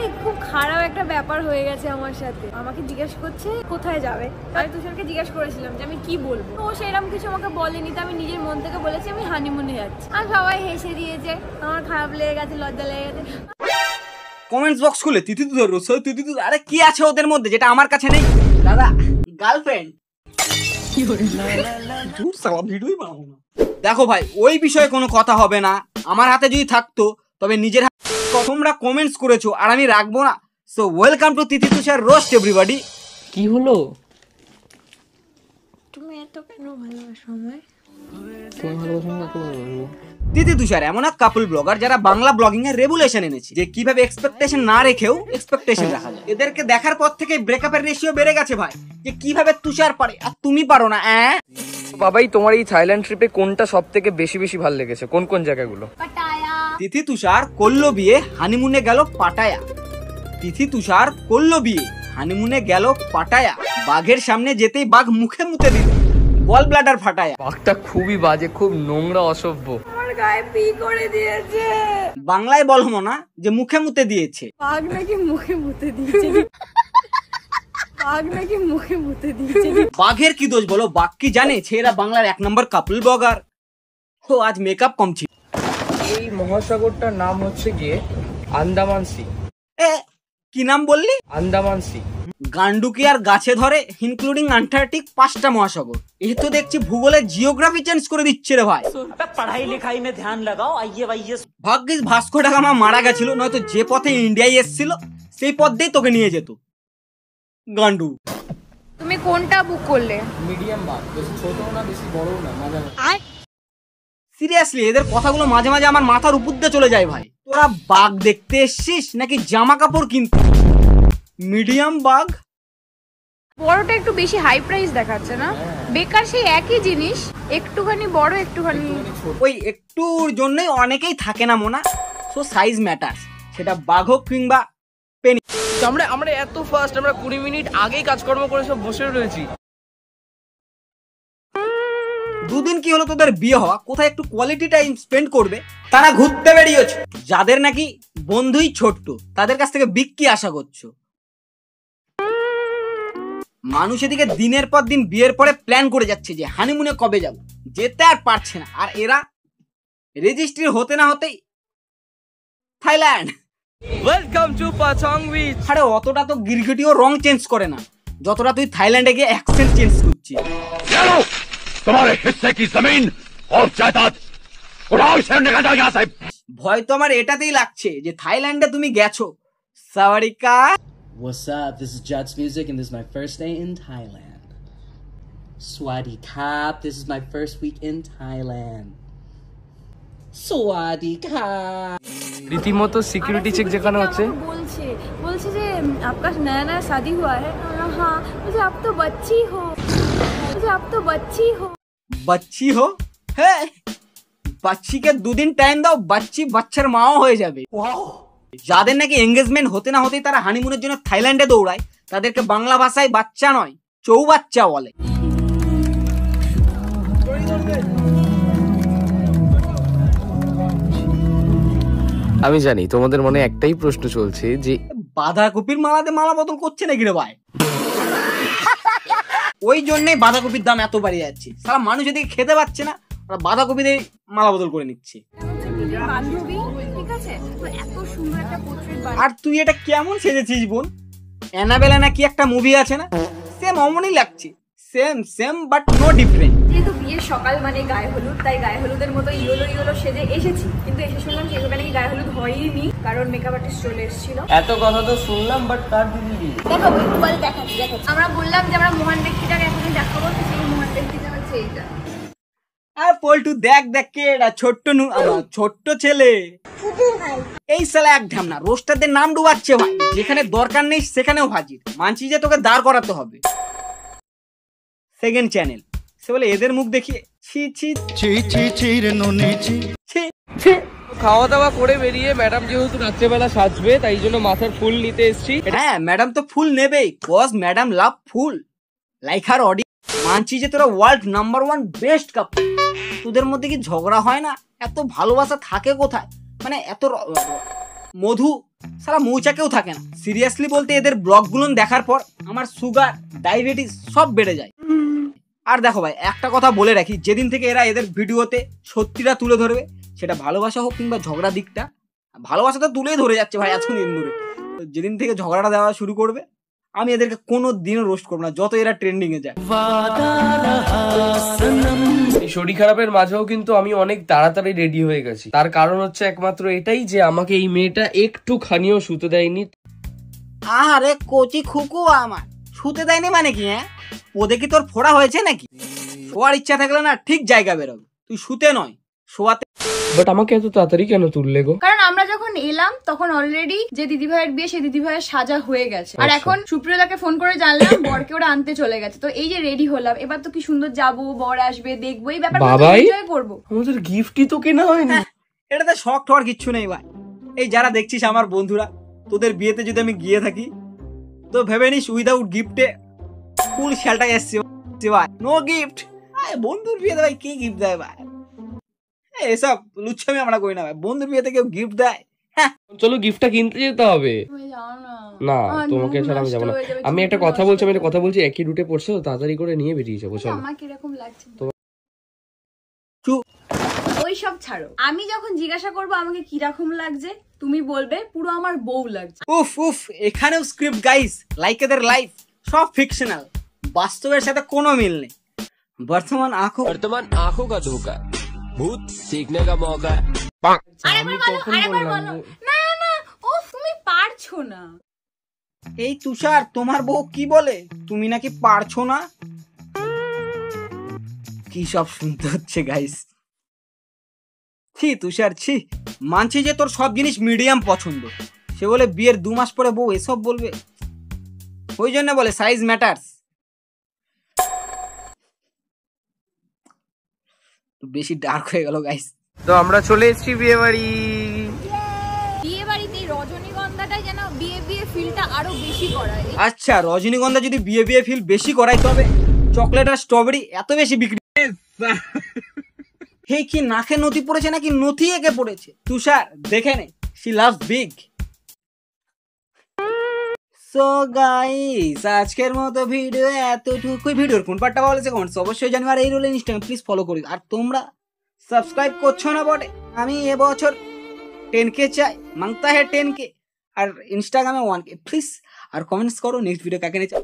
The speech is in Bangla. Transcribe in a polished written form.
জানি খুব খারাপ একটা ব্যাপার হয়ে গেছে আমার সাথে। আমাকে জিজ্ঞেস করছে কোথায় যাবে, আমি তুষারকে জিজ্ঞেস করেছিলাম যে আমি কি বলবো, ও সেরকম কিছু আমাকে বলেনি, তো আমি নিজের মন থেকে বলেছি আমি হানিমুনে যাচ্ছি, আর সবাই হেসে দিয়েছে, আমার খারাপ লেগে গেছে, লজ্জা লেগে গেছে। কমেন্টস বক্স খুলে তিথি তুষার তিথি তুষার, আরে কি আছে ওদের মধ্যে যেটা আমার কাছে নেই? দাদা গার্লফ্রেন্ড দেখো ভাই, ওই বিষয়ে কোনো কথা হবে না। আমার হাতে যদি থাকতো তবে নিজের তোমরা কমেন্টস করেছো আর আমি রাখবো না। So welcome to Tithi Tushar roast everybody. কি হলো? তুমি এত কেন ভালোবাসো আমায়? তুমি ভালোবাসো না? ভালোবাসবো। তিথি তুষার এমন এক কাপল ব্লগার যারা বাংলা ব্লগিং এর রেগুলেশন এনেছে, যে কিভাবে এক্সপেকটেশন না রেখেও এক্সপেকটেশন রাখা যায়। এদেরকে দেখার পর থেকে ব্রেকআপের রেশিও বেড়ে গেছে ভাই, যে কিভাবে তুষার পারে আর তুমি পারো না। বাবাই, তোমার এই থাইল্যান্ড ট্রিপে কোনটা সবথেকে বেশি বেশি ভালো লেগেছে? কোন কোন জায়গাগুলো? পাটায়া। তিথি তুষার করলো বিয়ে, হানিমুনে গেল পাটায়া। তিথি তুষার করলো বিয়ে, হানিমুনে গেল পাটায়া। বাঘের সামনে যেতেই বাঘ মুখে মুতে দিল, গল ব্লাডার ফাটায়া। বাঘটা খুবই বাজে, খুব নোংরা, অসভ্য। আমার গায়ে পি করে দিয়েছে। বাংলায় বলবো না, যে মুখে মুতে দিয়েছে। বাঘ নাকি মুখে মুতে দিয়েছে? বাঘ নাকি মুখে মুতে দিয়েছে? বাঘের কি দোষ বলো? বাঘ কি জানে ছেলেরা বাংলার 1 নম্বর কাপল ব্লগার? ও আজ মেকআপ কম ছিল। এই মহাসাগরটার নাম হচ্ছে গিয়ে আন্দামান সি। কি নাম বললি? আন্দামান সি। গান্ডুকি আর গাছে ধরে, ইনক্লুডিং আন্টার্কটিক 5টা মহাসাগর। এই তো দেখছি ভূগোলের জিওগ্রাফি চেঞ্জ করে দিচ্ছে রে ভাই। पढ़ाई लिखाई में ध्यान लगाओ, IAS। ভাগ্যিস ভাস্কো ডা গামা মারা গেছিল, নয়তো যে পথে ইন্ডিয়ায় এসেছিল সেই পথ দিয়ে তোকে নিয়ে যেত গান্ডু। তুমি কোনটা বুক করলে? মিডিয়াম বাঘ, বেশি ছোটও না বেশি বড়ও না, মাঝামাঝি। সিরিয়াসলি এদের কথাগুলো মাঝে মাঝে আমার মাথার উপর দিয়ে চলে যায় ভাই। তোরা বাঘ দেখতে এসছিস নাকি জামা কাপড় কিনতে? মিডিয়াম বাঘ। বড়টা একটু বেশি হাই প্রাইস দেখাচ্ছে না? বেকার সেই একই জিনিস, একটুখানি বড় একটুখানি। ওই একটুর জন্যই অনেকেই থাকে না মোনা। সো সাইজ ম্যাটার, সেটা বাঘ হোক কিংবা পেনি। আমরা এত ফাস্ট, আমরা 20 মিনিট আগেই কাজকর্ম করে সব বসে রয়েছি। দুদিন কি হলো তোদের বিয়ে হওয়া, কোথায় একটু কোয়ালিটি টাইম স্পেন্ড করবে? তারা ঘুরতে বেরিয়েছে। যাদের নাকি বন্ধুই ছোট্ট, তাদের কাছ থেকে বিগ কি আশা করছো? মানুষ এদিকে দিনের পর দিন বিয়ের পরে প্ল্যান করে যাচ্ছে যে হানিমুনে কবে যাব, যেতে আর পারছে না। আর এরা রেজিস্ট্রি হতে না হতেই Thailand. Welcome to Patong beach. আরে অতটা তো গিরগিটিও রং চেঞ্জ করে না যতটা তুই থাইল্যান্ডে গিয়ে অ্যাকসেন্ট চেঞ্জ করছিস। तुम्हारे हिस्से की जमीन और जायदाद उठाओ, इसे निकल जाओ यहाँ से। ভয় তো আমার এটাতেই লাগছে যে থাইল্যান্ডে তুমি গেছো। সাওয়ারিকা। What's up? This is Juts Music, and this is my first day in Thailand. Swadee Kap, this is my first week in Thailand. Swadee Kap. রীতিমতো সিকিউরিটি চেক যেখানে হচ্ছে। বলছে যে आपका नया नया शादी हुआ है? हाँ। मुझे आप तो बच्ची हो, मुझे आप तो बच्ची हो। বাচ্চি হো? হ্যাঁ, বাচ্চিকে 2 দিন টাইম দাও, বাচ্চি বাচ্চার মাও হয়ে যাবে। যাদের নাকি এঙ্গেজমেন্ট হতে না হতেই তারা হানিমুনের জন্য থাইল্যান্ডে দৌড়ায়, তাদেরকে বাংলা ভাষায় বাচ্চা নয় চৌবাচ্চা বলে। আমি জানি তোমাদের মনে একটাই প্রশ্ন চলছে যে বাঁধাকপির মালাতে মালা বদল করছে নাকি রে ভাই? ওই জন্যই বাঁধাকপির দাম এত বাড়িয়ে যাচ্ছে। সারা মানুষ এদিকে খেতে পাচ্ছে না, ওরা বাঁধাকপি দিয়ে মালা বদল করে নিচ্ছে। আর তুই এটা কেমন সেজেছিস বোন? অ্যানাবেলা নাকি একটা মুভি আছে না, সেম অমনই লাগছে। Same but no different. যেহেতু বিয়ের সকাল মানে গায়ে হলুদ, তাই গায়ে হলুদের মতো ইয়োলো সেজে এসেছি, কিন্তু এসে শুনলাম সেভাবে নাকি গায়ে হলুদ হয়নি, কারণ মেকআপ আর্টিস্ট চলে এসেছিল। এত কথা তো শুনলাম, বাট কার দিদি? দেখো বল, দেখাচ্ছি। আমরা বললাম যে আমরা মহান ব্যক্তিটাকে এখনই দেখাবো, তো সেই মহান ব্যক্তিটা হচ্ছে এইটা। আর পল্টু দেখ কে এটা? ছোট্ট ছেলে। এই সালা এক ঢামনা রোস্টারদের নাম ডুবাচ্ছে ভাই, যেখানে দরকার নেই সেখানেও হাজির। মানছি যে তোকে দাঁড় করাতে হবে। সেকেন্ড চ্যানেল, সে বলে এদের মুখ দেখিয়ে ছি ছি ছি ছি ছি রে নুনি ছি ছি ছি। খাওয়া দাওয়া করে বেরিয়ে ম্যাডাম যেহেতু রাত্রেবেলা সাজবে, তাই জন্য মাথার ফুল নিতে এসেছি। হ্যাঁ, ম্যাডাম তো ফুল নেবেই, কজ ম্যাডাম লাভ ফুল লাইক হার অডি। মানছি যে তোরা ওয়ার্ল্ড নাম্বার 1 বেস্ট কাপল, তোদের মধ্যে কি ঝগড়া হয় না? এত ভালোবাসা থাকে কোথায়? মানে এত মধু সারা মৌচাকেও থাকে না। সিরিয়াসলি বলতে এদের ব্লগগুলো দেখার পর আমার সুগার, ডায়াবেটিস সব বেড়ে যায়। আর দেখো ভাই, একটা কথা বলে রাখি, যেদিন থেকে এরা এদের ভিডিওতে সত্যিটা তুলে ধরবে, সেটা ভালোবাসা হোক কিংবা ঝগড়া দিকটা, ভালোবাসা তো তুলেই ধরে যাচ্ছে ভাই এতদিন ধরে, যেদিন থেকে ঝগড়াটা দেওয়া শুরু করবে আমি এদেরকে কোনো দিনও রোস্ট করবো না, যত এরা ট্রেন্ডিং এ যায়। এই শরীর খারাপের মাঝেও কিন্তু আমি অনেক তাড়াতাড়ি রেডি হয়ে গেছি। তার কারণ হচ্ছে একমাত্র এটাই যে আমাকে এই মেয়েটা একটুখানিও শুতে দেয়নি। আরে কোচি খুকু আমার শুতে দেয়নি মানে কি? হ্যাঁ, ওদের কি তোর ফোড়া হয়েছে নাকি? শোয়ার ইচ্ছা থাকলে না ঠিক জায়গা বেরোবে, তুই শুতে নয় শোয়াতে। বাট আমাকে এত তাড়াতাড়ি কেন তুললে গো? কারণ আমরা যখন এলাম তখন অলরেডি যে দিদিভাইয়ের বিয়ে সেই দিদিভাইয়ের সাজা হয়ে গেছে, আর এখন সুপ্রিয়দাকে ফোন করে জানলাম বরকে ওরা আনতে চলে গেছে। তো এই যে রেডি হলাম, এবার তো কি সুন্দর যাবো, বর আসবে, দেখবো, এই ব্যাপারটা এনজয় করবো। আমাদের গিফটই তো কেনা হয়নি। এটাতে শখ ঠর কিচ্ছু নেই ভাই। এই যারা দেখছিস আমার বন্ধুরা, তোদের বিয়েতে যদি আমি গিয়ে থাকি তো ভেবে নিস উইদাউট গিফটে ফুল শালটা এসছে ভাই, নো গিফট। বন্ধুর বিয়েতে ভাই কি গিফট দেয় ভাই? এসব লুচ্ছামি আমরা করি না ভাই, বন্ধুর বিয়েতে কেউ গিফট দেয়? চলো গিফটটা কিনতে যেতে হবে। না তোমাকে ছাড়া আমি যাবো না। আমি একটা কথা বলছি, একই রুটে পড়ছে, তাড়াতাড়ি করে নিয়ে বেরিয়ে যাবো। চলো। আমার কিরকম লাগছে ওই সব ছাড়ো, আমি যখন জিজ্ঞাসা করবো আমাকে কিরকম লাগছে, তুমি বলবে পুরো আমার বউ লাগছে। উফ উফ, এখানেও স্ক্রিপ্ট গাইস, লাইক এদের লাইফ সব ফিকশনাল, বাস্তবের সাথে কোনো মিল নেই। বর্তমান আঁখো কা ধোকা, ভূত सीखने का मौका। না না, ও তুমি পারছো না। এই তুষার, তোমার বউ কি বলে? তুমি নাকি পারছো না? কি সব শুনতে হচ্ছে গাইস। ছি তুষার ছি, মানছি যে তোর সব জিনিস মিডিয়াম পছন্দ, সে বলে বিয়ের 2 মাস পরে বউ এসব বলবে? ওই জন্য বলে সাইজ ম্যাটার্স। বেশি ডার্ক হয়ে গেল গাইস। তো আমরা চলে এসেছি বিয়ে বাড়ি। বিয়ে বাড়িতে রজনীগন্ধাটা যেন বিয়ে বিয়ে ফিলটা আরো বেশি করায়। আচ্ছা, রজনীগন্ধা যদি বিয়ে বিয়ে ফিল বেশি করায় তবে চকলেট আর স্ট্রবেরি এত বেশি বিক্রি? হে কি নাকে নথি পড়েছে নাকি নথি এঁকে পড়েছে? তুষার দেখে নে, she loves big. So guys, আজকের মতো ভিডিও এতটুকুই। ভিডিওর কোন পার্টটা ভালো লেগেছে কমেন্টস অবশ্যই জানিও, আর এই রোলে ইনস্টাগ্রাম প্লিজ ফলো করি। আর তোমরা সাবস্ক্রাইব করছো না বটে। আমি এবছর 10K চাই, মাংতা হে 10K, আর ইনস্টাগ্রামে 1K প্লিজ। আর কমেন্টস করো নেক্সট ভিডিও কাকে নিয়ে চাই।